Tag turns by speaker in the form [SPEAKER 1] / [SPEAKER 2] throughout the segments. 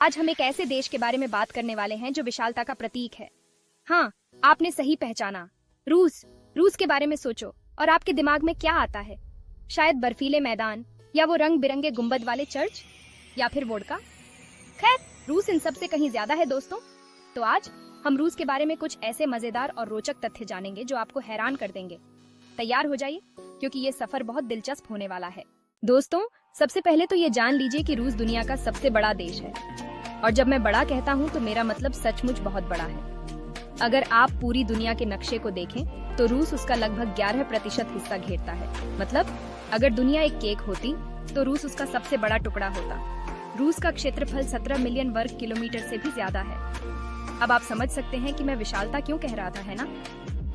[SPEAKER 1] आज हम एक ऐसे देश के बारे में बात करने वाले हैं जो विशालता का प्रतीक है। हाँ, आपने सही पहचाना, रूस। रूस के बारे में सोचो और आपके दिमाग में क्या आता है? शायद बर्फीले मैदान, या वो रंग बिरंगे गुंबद वाले चर्च, या फिर वोडका। खैर, रूस इन सब से कहीं ज्यादा है दोस्तों। तो आज हम रूस के बारे में कुछ ऐसे मजेदार और रोचक तथ्य जानेंगे जो आपको हैरान कर देंगे। तैयार हो जाइए, क्योंकि ये सफर बहुत दिलचस्प होने वाला है। दोस्तों, सबसे पहले तो ये जान लीजिए कि रूस दुनिया का सबसे बड़ा देश है। और जब मैं बड़ा कहता हूँ तो मेरा मतलब सचमुच बहुत बड़ा है। अगर आप पूरी दुनिया के नक्शे को देखें तो रूस उसका लगभग 11% हिस्सा घेरता है। मतलब अगर दुनिया एक केक होती तो रूस उसका सबसे बड़ा टुकड़ा होता। रूस का क्षेत्रफल 17 मिलियन वर्ग किलोमीटर से भी ज्यादा है। अब आप समझ सकते हैं कि मैं विशालता क्यों कह रहा था, है ना?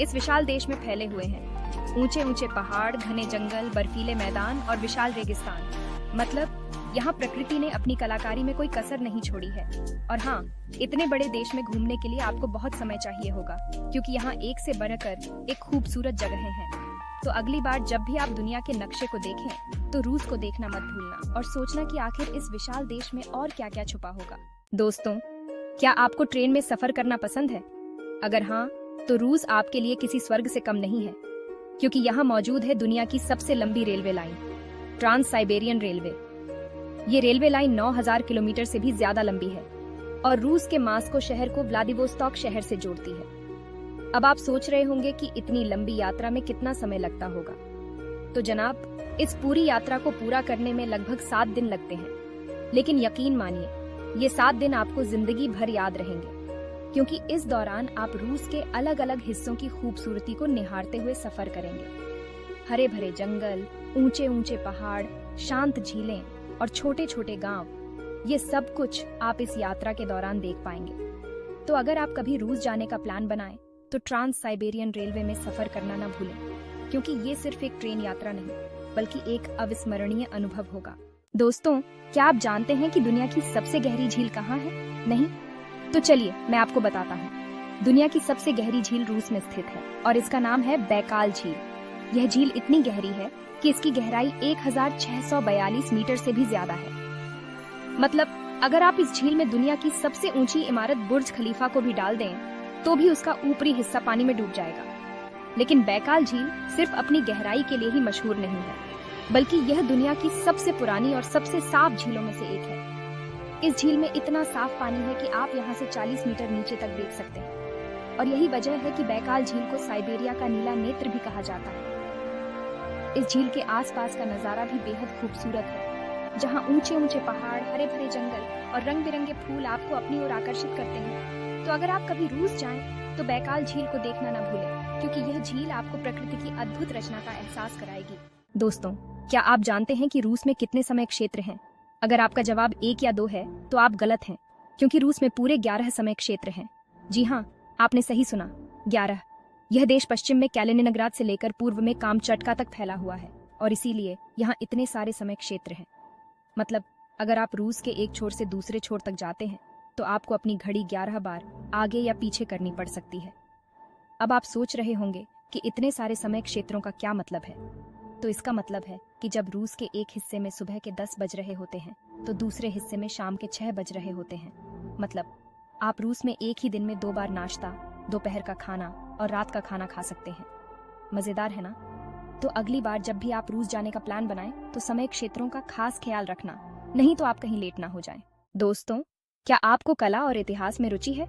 [SPEAKER 1] इस विशाल देश में फैले हुए हैं ऊंचे ऊंचे पहाड़, घने जंगल, बर्फीले मैदान और विशाल रेगिस्तान। मतलब यहाँ प्रकृति ने अपनी कलाकारी में कोई कसर नहीं छोड़ी है। और हाँ, इतने बड़े देश में घूमने के लिए आपको बहुत समय चाहिए होगा, क्योंकि यहाँ एक से बढ़कर एक खूबसूरत जगहें हैं। तो अगली बार जब भी आप दुनिया के नक्शे को देखें तो रूस को देखना मत भूलना और सोचना कि आखिर इस विशाल देश में और क्या क्या छुपा होगा। दोस्तों, क्या आपको ट्रेन में सफर करना पसंद है? अगर हाँ, तो रूस आपके लिए किसी स्वर्ग से कम नहीं है, क्योंकि यहाँ मौजूद है दुनिया की सबसे लंबी railway line, trans Siberian railway. ये रेलवे लाइन 9000 किलोमीटर से भी ज्यादा लंबी है और रूस के मास्को शहर को व्लादिवोस्तोक शहर से जोड़ती है। अब आप सोच रहे होंगे कि इतनी लंबी यात्रा में कितना समय लगता होगा। तो जनाब, इस पूरी यात्रा को पूरा करने में लगभग 7 दिन लगते हैं। लेकिन यकीन मानिए, ये 7 दिन आपको जिंदगी भर याद रहेंगे, क्योंकि इस दौरान आप रूस के अलग अलग हिस्सों की खूबसूरती को निहारते हुए सफर करेंगे। हरे भरे जंगल, ऊंचे ऊंचे पहाड़, शांत झीलें और छोटे छोटे गांव, ये सब कुछ आप इस यात्रा के दौरान देख पाएंगे। तो अगर आप कभी रूस जाने का प्लान बनाएं, तो ट्रांस साइबेरियन रेलवे में सफर करना ना भूलें, क्योंकि ये सिर्फ एक ट्रेन यात्रा नहीं, बल्कि एक अविस्मरणीय अनुभव होगा। दोस्तों, क्या आप जानते हैं कि दुनिया की सबसे गहरी झील कहाँ है? नहीं? तो चलिए मैं आपको बताता हूँ। दुनिया की सबसे गहरी झील रूस में स्थित है और इसका नाम है बैकाल झील। यह झील इतनी गहरी है कि इसकी गहराई 1642 मीटर से भी ज्यादा है। मतलब अगर आप इस झील में दुनिया की सबसे ऊंची इमारत बुर्ज खलीफा को भी डाल दें, तो भी उसका ऊपरी हिस्सा पानी में डूब जाएगा। लेकिन बैकाल झील सिर्फ अपनी गहराई के लिए ही मशहूर नहीं है, बल्कि यह दुनिया की सबसे पुरानी और सबसे साफ झीलों में से एक है। इस झील में इतना साफ पानी है कि आप यहाँ से 40 मीटर नीचे तक देख सकते हैं। और यही वजह है कि बैकाल झील को साइबेरिया का नीला नेत्र भी कहा जाता है। इस झील के आसपास का नजारा भी बेहद खूबसूरत है, जहाँ ऊंचे ऊंचे पहाड़, हरे भरे जंगल और रंग बिरंगे फूल आपको अपनी ओर आकर्षित करते हैं। तो अगर आप कभी रूस जाएं, तो बैकाल झील को देखना न भूलें, क्योंकि यह झील आपको प्रकृति की अद्भुत रचना का एहसास कराएगी। दोस्तों, क्या आप जानते हैं कि रूस में कितने समय क्षेत्र हैं? अगर आपका जवाब 1 या 2 है, तो आप गलत हैं, क्योंकि रूस में पूरे 11 समय क्षेत्र हैं। जी हाँ, आपने सही सुना, 11। यह देश पश्चिम में कैलिनिनग्राद से लेकर पूर्व में कामचटका तक फैला हुआ है, और इसीलिए यहाँ इतने सारे समय क्षेत्र हैं। मतलब अगर आप रूस के एक छोर से दूसरे छोर तक जाते हैं, तो आपको अपनी घड़ी 11 बार आगे या पीछे करनी पड़ सकती है। अब आप सोच रहे होंगे कि इतने सारे समय क्षेत्रों का क्या मतलब है? तो इसका मतलब है कि जब रूस के एक हिस्से में सुबह के 10 बज रहे होते हैं, तो दूसरे हिस्से में शाम के 6 बज रहे होते हैं। मतलब आप रूस में एक ही दिन में 2 बार नाश्ता, दोपहर का खाना और रात का खाना खा सकते हैं। मजेदार है ना? तो अगली बार जब भी आप रूस जाने का प्लान बनाएं, तो समय क्षेत्रों का खास ख्याल रखना, नहीं तो आप कहीं लेट ना हो जाएं। दोस्तों, क्या आपको कला और इतिहास में रुचि है?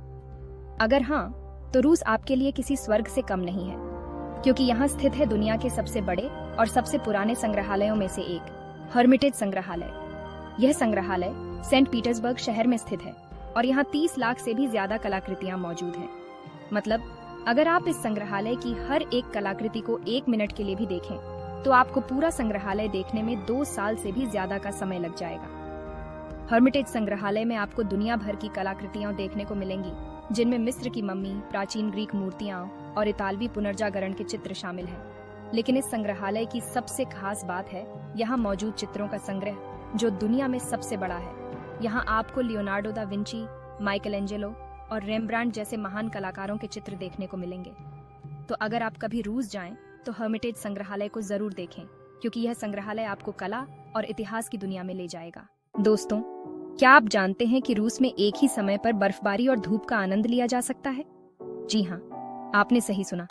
[SPEAKER 1] अगर हाँ, तो रूस आपके लिए किसी स्वर्ग से कम नहीं है, क्योंकि यहाँ स्थित है दुनिया के सबसे बड़े और सबसे पुराने संग्रहालयों में से एक, हर्मिटेज संग्रहालय। यह संग्रहालय सेंट पीटर्सबर्ग शहर में स्थित है और यहाँ 30 लाख से भी ज्यादा कलाकृतियां मौजूद हैं। मतलब अगर आप इस संग्रहालय की हर एक कलाकृति को 1 मिनट के लिए भी देखें, तो आपको पूरा संग्रहालय देखने में 2 साल से भी ज्यादा का समय लग जाएगा। हर्मिटेज संग्रहालय में आपको दुनिया भर की कलाकृतियां देखने को मिलेंगी, जिनमें मिस्र की मम्मी, प्राचीन ग्रीक मूर्तियां और इतालवी पुनर्जागरण के चित्र शामिल हैं। लेकिन इस संग्रहालय की सबसे खास बात है यहाँ मौजूद चित्रों का संग्रह, जो दुनिया में सबसे बड़ा है। यहाँ आपको Leonardo da Vinci, Michael Angelo और रेम्ब्रांड जैसे महान कलाकारों के चित्र देखने को मिलेंगे। तो अगर आप कभी रूस जाएं, तो हर्मिटेज संग्रहालय को जरूर देखें, क्योंकि यह संग्रहालय आपको कला और इतिहास की दुनिया में ले जाएगा। दोस्तों, क्या आप जानते हैं कि रूस में एक ही समय पर बर्फबारी और धूप का आनंद लिया जा सकता है? जी हाँ, आपने सही सुना।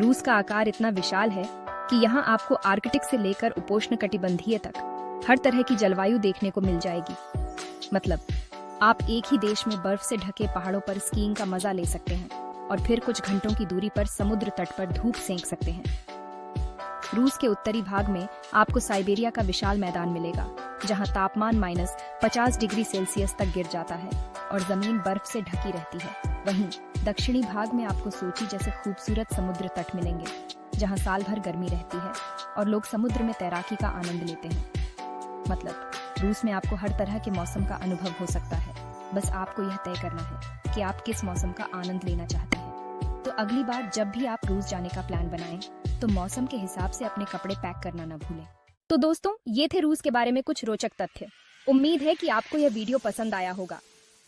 [SPEAKER 1] रूस का आकार इतना विशाल है कि यहाँ आपको आर्कटिक से लेकर उपोष्णकटिबंधीय तक हर तरह की जलवायु देखने को मिल जाएगी। मतलब आप एक ही देश में बर्फ से ढके पहाड़ों पर स्कीइंग का मजा ले सकते हैं और फिर कुछ घंटों की दूरी पर समुद्र तट पर धूप सेंक सकते हैं। रूस के उत्तरी भाग में आपको साइबेरिया का विशाल मैदान मिलेगा, जहां तापमान -50 डिग्री सेल्सियस तक गिर जाता है और जमीन बर्फ से ढकी रहती है। वहीं दक्षिणी भाग में आपको सोची जैसे खूबसूरत समुद्र तट मिलेंगे, जहां साल भर गर्मी रहती है और लोग समुद्र में तैराकी का आनंद लेते हैं। मतलब रूस में आपको हर तरह के मौसम का अनुभव हो सकता है, बस आपको यह तय करना है कि आप किस मौसम का आनंद लेना चाहते हैं। तो अगली बार जब भी आप रूस जाने का प्लान बनाएं, तो मौसम के हिसाब से अपने कपड़े पैक करना न भूलें। तो दोस्तों, ये थे रूस के बारे में कुछ रोचक तथ्य। उम्मीद है कि आपको यह वीडियो पसंद आया होगा।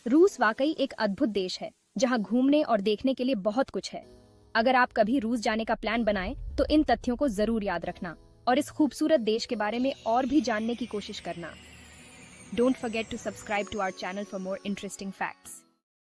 [SPEAKER 1] रूस वाकई एक अद्भुत देश है, जहां घूमने और देखने के लिए बहुत कुछ है। अगर आप कभी रूस जाने का प्लान बनाएं, तो इन तथ्यों को जरूर याद रखना और इस खूबसूरत देश के बारे में और भी जानने की कोशिश करना। Don't forget to subscribe to our channel for more interesting facts.